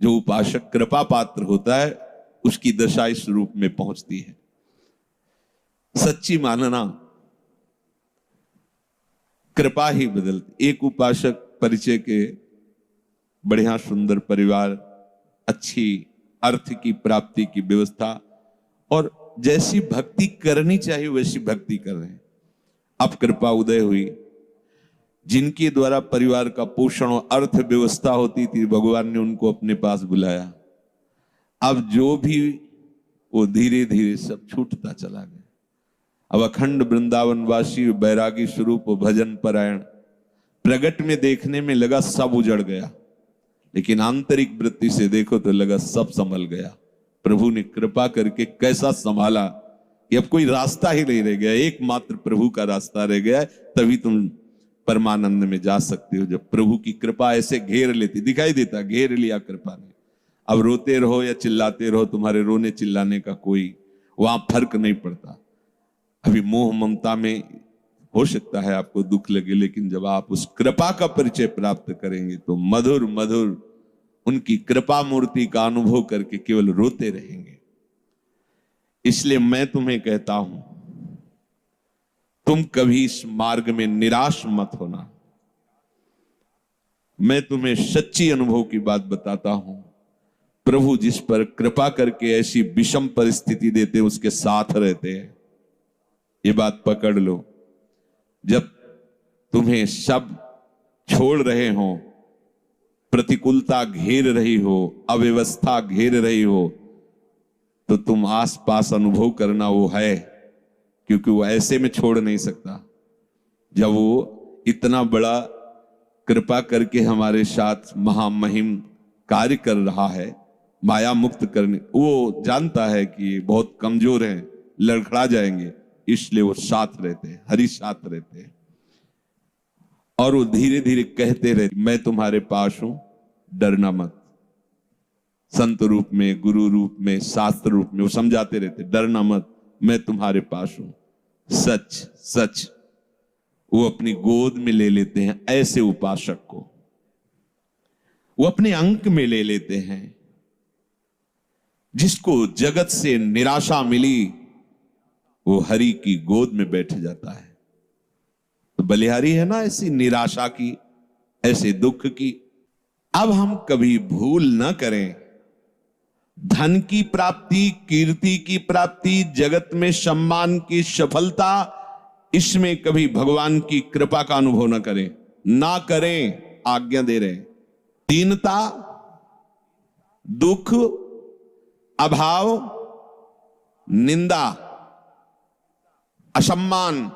जो उपासक कृपा पात्र होता है उसकी दशा इस रूप में पहुंचती है। सच्ची मानना कृपा ही बदलती। एक उपासक परिचय के बढ़िया सुंदर परिवार, अच्छी अर्थ की प्राप्ति की व्यवस्था और जैसी भक्ति करनी चाहिए वैसी भक्ति कर रहे हैं। अब कृपा उदय हुई, जिनके द्वारा परिवार का पोषण और अर्थ व्यवस्था होती थी, भगवान ने उनको अपने पास बुलाया। अब जो भी वो धीरे धीरे सब छूटता चला गया। अब अखंड वृंदावनवासी बैरागी स्वरूप भजन परायण प्रगट में देखने में लगा सब उजड़ गया, लेकिन आंतरिक वृत्ति से देखो तो लगा सब संभल गया। प्रभु ने कृपा करके कैसा संभाला कि अब कोई रास्ता ही नहीं रह गया, एकमात्र प्रभु का रास्ता रह गया। तभी तुम परमानंद में जा सकते हो, जब प्रभु की कृपा ऐसे घेर लेती। दिखाई देता घेर लिया कृपा ने। अब रोते रहो या चिल्लाते रहो, तुम्हारे रोने चिल्लाने का कोई वहां फर्क नहीं पड़ता। अभी मोह ममता में हो सकता है आपको दुख लगे, लेकिन जब आप उस कृपा का परिचय प्राप्त करेंगे तो मधुर मधुर उनकी कृपा मूर्ति का अनुभव करके केवल रोते रहेंगे। इसलिए मैं तुम्हें कहता हूं, तुम कभी इस मार्ग में निराश मत होना। मैं तुम्हें सच्ची अनुभव की बात बताता हूं। प्रभु जिस पर कृपा करके ऐसी विषम परिस्थिति देते हैं उसके साथ रहते हैं। ये बात पकड़ लो। जब तुम्हें सब छोड़ रहे हो, प्रतिकूलता घेर रही हो, अव्यवस्था घेर रही हो, तो तुम आस पास अनुभव करना वो है, क्योंकि वो ऐसे में छोड़ नहीं सकता। जब वो इतना बड़ा कृपा करके हमारे साथ महामहिम कार्य कर रहा है, माया मुक्त करने, वो जानता है कि बहुत कमजोर हैं, लड़खड़ा जाएंगे, इसलिए वो साथ रहते हैं, हरि साथ रहते हैं। और वो धीरे धीरे कहते रहते, मैं तुम्हारे पास हूं, डरना मत। संत रूप में, गुरु रूप में, शास्त्र रूप में वो समझाते रहते, डरना मत, मैं तुम्हारे पास हूं। सच सच वो अपनी गोद में ले लेते हैं ऐसे उपासक को, वो अपने अंक में ले लेते हैं। जिसको जगत से निराशा मिली वो हरि की गोद में बैठ जाता है। तो बलिहारी है ना ऐसी निराशा की, ऐसे दुख की। अब हम कभी भूल न करें, धन की प्राप्ति, कीर्ति की प्राप्ति, जगत में सम्मान की सफलता, इसमें कभी भगवान की कृपा का अनुभव न करें, ना करें, आज्ञा दे रहे हैं। दीनता, दुख, अभाव, निंदा, असम्मान,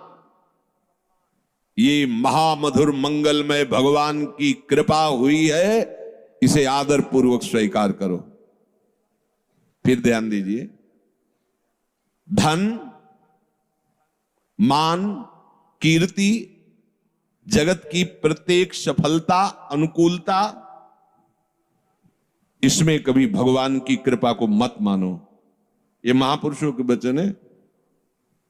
ये महामधुर मंगलमय भगवान की कृपा हुई है, इसे आदर पूर्वक स्वीकार करो। फिर ध्यान दीजिए, धन, मान, कीर्ति, जगत की प्रत्येक सफलता, अनुकूलता, इसमें कभी भगवान की कृपा को मत मानो। ये महापुरुषों के वचन है।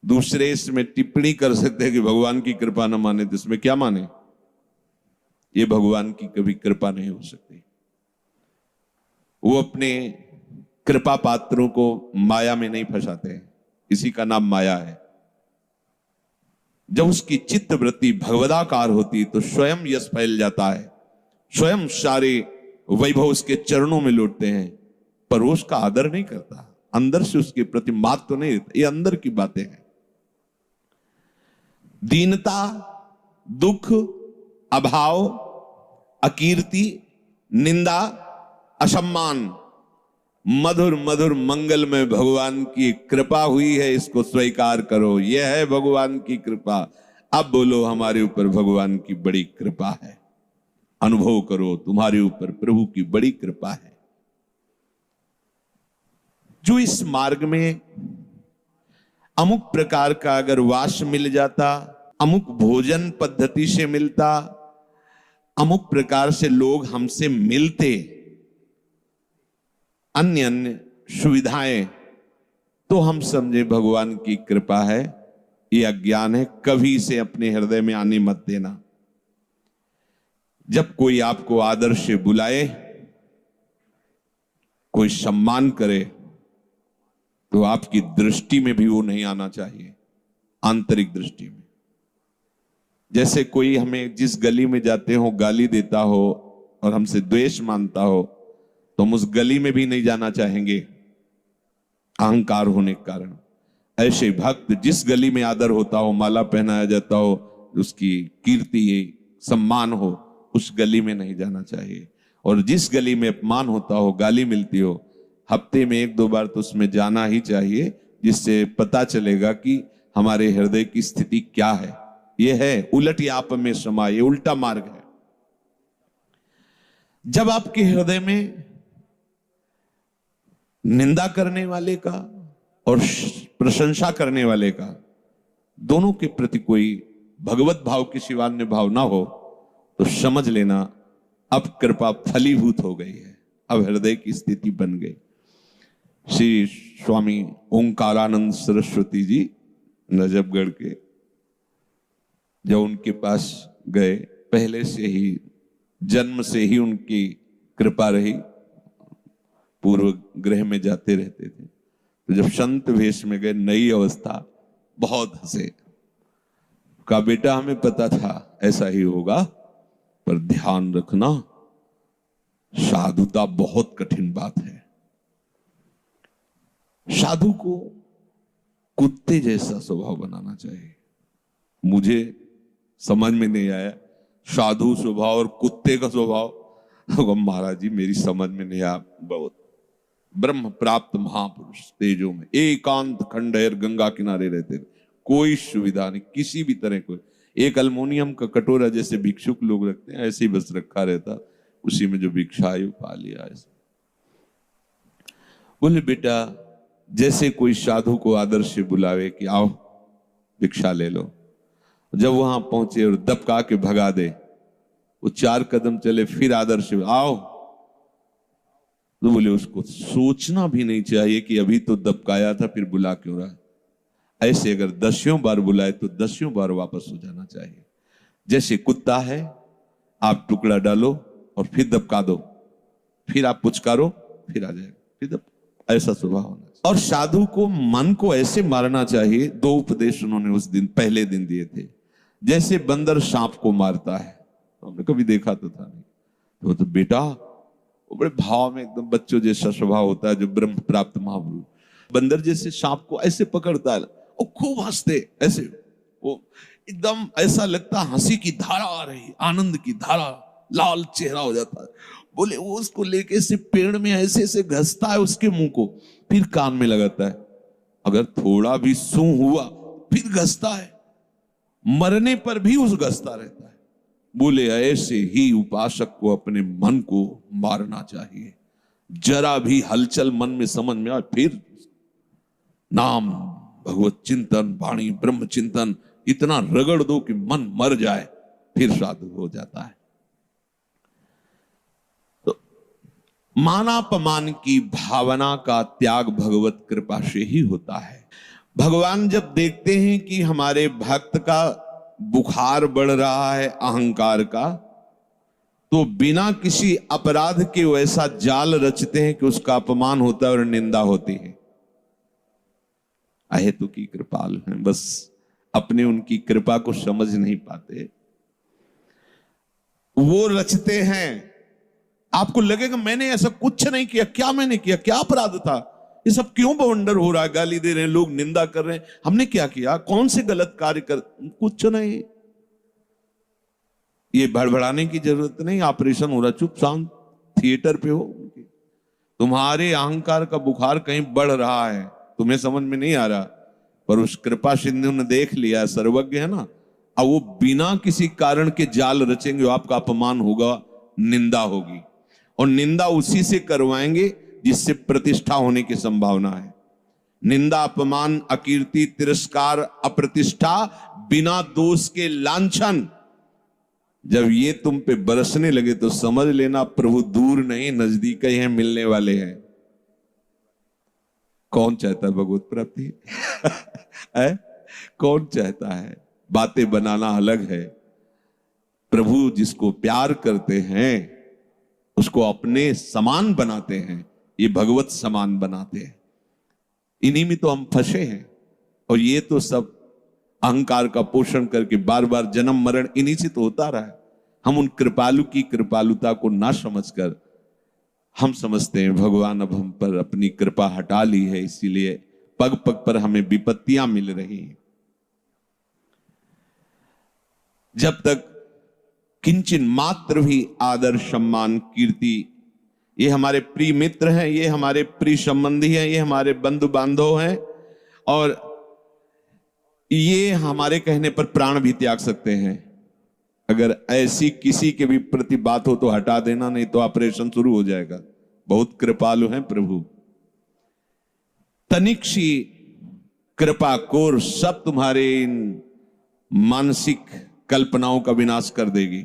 दूसरे इसमें टिप्पणी कर सकते हैं कि भगवान की कृपा न माने, तो इसमें क्या माने? ये भगवान की कभी कृपा नहीं हो सकती। वो अपने कृपा पात्रों को माया में नहीं फंसाते हैं, इसी का नाम माया है। जब उसकी चित्त वृत्ति भगवदाकार होती तो स्वयं यश फैल जाता है, स्वयं सारे वैभव उसके चरणों में लौटते हैं, पर वो उसका आदर नहीं करता, अंदर से उसके प्रति महत्व तो नहीं रहता। ये अंदर की बातें हैं। दीनता, दुख, अभाव, अकीर्ति, निंदा, असम्मान, मधुर मधुर मंगल में भगवान की कृपा हुई है, इसको स्वीकार करो। यह है भगवान की कृपा। अब बोलो, हमारे ऊपर भगवान की बड़ी कृपा है। अनुभव करो, तुम्हारे ऊपर प्रभु की बड़ी कृपा है। जो इस मार्ग में अमुक प्रकार का अगर वास मिल जाता, अमुक भोजन पद्धति से मिलता, अमुक प्रकार से लोग हमसे मिलते, अन्य अन्य सुविधाएं, तो हम समझे भगवान की कृपा है। ये अज्ञान है, कभी इसे अपने हृदय में आने मत देना। जब कोई आपको आदर से बुलाए कोई सम्मान करे तो आपकी दृष्टि में भी वो नहीं आना चाहिए, आंतरिक दृष्टि में। जैसे कोई हमें जिस गली में जाते हो गाली देता हो और हमसे द्वेष मानता हो तो हम उस गली में भी नहीं जाना चाहेंगे, अहंकार होने के कारण। ऐसे भक्त जिस गली में आदर होता हो, माला पहनाया जाता हो, उसकी कीर्ति सम्मान हो, उस गली में नहीं जाना चाहिए। और जिस गली में अपमान होता हो, गाली मिलती हो, हफ्ते में 1-2 बार तो उसमें जाना ही चाहिए, जिससे पता चलेगा कि हमारे हृदय की स्थिति क्या है। यह है उलट याप में समा, ये उल्टा मार्ग है। जब आपके हृदय में निंदा करने वाले का और प्रशंसा करने वाले का, दोनों के प्रति कोई भगवत भाव की शिवान्य भाव ना हो, तो समझ लेना अब कृपा फलीभूत हो गई है, अब हृदय की स्थिति बन गई। श्री स्वामी ओंकारानंद सरस्वती जी नजफगढ़ के, जब उनके पास गए, पहले से ही जन्म से ही उनकी कृपा रही, पूर्व ग्रह में जाते रहते थे। तो जब संत वेश में गए, नई अवस्था, बहुत हंसे। कहा बेटा हमें पता था ऐसा ही होगा, पर ध्यान रखना साधुता बहुत कठिन बात है। साधु को कुत्ते जैसा स्वभाव बनाना चाहिए। मुझे समझ में नहीं आया साधु स्वभाव और कुत्ते का स्वभाव। महाराज जी मेरी समझ में नहीं आया। बहुत ब्रह्म प्राप्त महापुरुष तेजों में एकांत खंडहर गंगा किनारे रहते थे, कोई सुविधा नहीं किसी भी तरह को। एक अल्मोनियम का कटोरा जैसे भिक्षुक लोग रखते हैं, ऐसे ही बस रखा रहता, उसी में जो भिक्षा आई पा लिया। ऐसा बोले बेटा जैसे कोई साधु को आदर से बुलावे कि आओ भिक्षा ले लो, जब वहां पहुंचे और दबका के भगा दे, वो 4 कदम चले फिर आदर से आओ, तो बोले उसको सोचना भी नहीं चाहिए कि अभी तो दबकाया था फिर बुला क्यों रहा। ऐसे अगर 10 बार बुलाए तो 10 बार वापस हो जाना चाहिए। जैसे कुत्ता है, आप टुकड़ा डालो और फिर दबका दो, फिर आप पुचकारो फिर आ जाएगा, फिर ऐसा स्वभाव होना चाहिए। और साधु को मन को ऐसे मारना चाहिए। 2 उपदेश उन्होंने उस दिन पहले दिन दिए थे। जैसे बंदर सांप को मारता है, तो हमने कभी देखा तो था नहीं, तो बेटा वो बड़े भाव में एकदम बच्चों जैसा स्वभाव होता है जो ब्रह्म प्राप्त महापुरुष, बंदर जैसे सांप को ऐसे पकड़ता है और खूब हंसते, ऐसे वो एकदम ऐसा लगता हंसी की धारा आ रही, आनंद की धारा, लाल चेहरा हो जाता है। बोले वो उसको लेके से पेड़ में ऐसे ऐसे घसता है उसके मुंह को, फिर कान में लगाता है, अगर थोड़ा भी सूं हुआ फिर घसता है, मरने पर भी उस घसता रहता है। बोले ऐसे ही उपासक को अपने मन को मारना चाहिए। जरा भी हलचल मन में समझ में आए फिर नाम भगवत चिंतन, वाणी ब्रह्म चिंतन इतना रगड़ दो कि मन मर जाए, फिर साधु हो जाता है। तो मानापमान की भावना का त्याग भगवत कृपा से ही होता है। भगवान जब देखते हैं कि हमारे भक्त का बुखार बढ़ रहा है अहंकार का, तो बिना किसी अपराध के वैसा जाल रचते हैं कि उसका अपमान होता है और निंदा होती है। अहेतु की कृपाल हैं, बस अपने उनकी कृपा को समझ नहीं पाते। वो रचते हैं, आपको लगेगा मैंने ऐसा कुछ नहीं किया, क्या मैंने किया, क्या अपराध था, ये सब क्यों बवंडर हो रहा है, गाली दे रहे हैं लोग, निंदा कर रहे हैं, हमने क्या किया, कौन से गलत कार्य कर, कुछ नहीं। ये भड़बड़ाने की जरूरत नहीं, ऑपरेशन हो रहा, चुप शांत थिएटर पे हो। तुम्हारे अहंकार का बुखार कहीं बढ़ रहा है, तुम्हें समझ में नहीं आ रहा, पर उस कृपा सिंधु ने देख लिया, सर्वज्ञ है ना। अब वो बिना किसी कारण के जाल रचेंगे, आपका अपमान होगा, निंदा होगी, और निंदा उसी से करवाएंगे जिससे प्रतिष्ठा होने की संभावना है। निंदा, अपमान, अकीर्ति, तिरस्कार, अप्रतिष्ठा, बिना दोष के लांछन, जब ये तुम पे बरसने लगे तो समझ लेना प्रभु दूर नहीं नजदीक ही हैं, मिलने वाले हैं। कौन चाहता है भगवत प्राप्ति है? कौन चाहता है? बातें बनाना अलग है, प्रभु जिसको प्यार करते हैं उसको अपने समान बनाते हैं, ये भगवत समान बनाते हैं। इन्हीं में तो हम फंसे हैं। और ये तो सब अहंकार का पोषण करके बार बार जन्म मरण इन्हीं से तो होता रहा है। हम उन कृपालु की कृपालुता को ना समझकर हम समझते हैं भगवान अब हम पर अपनी कृपा हटा ली है, इसीलिए पग पग पर हमें विपत्तियां मिल रही हैं। जब तक किंचन मात्र भी आदर सम्मान कीर्ति, ये हमारे प्रिय मित्र हैं, ये हमारे प्रिय संबंधी हैं, ये हमारे बंधु बांधव हैं, और ये हमारे कहने पर प्राण भी त्याग सकते हैं। अगर ऐसी किसी के भी प्रति बात हो तो हटा देना, नहीं तो ऑपरेशन शुरू हो जाएगा। बहुत कृपालु हैं प्रभु। तनिक सी कृपा कोर सब तुम्हारे इन मानसिक कल्पनाओं का विनाश कर देगी।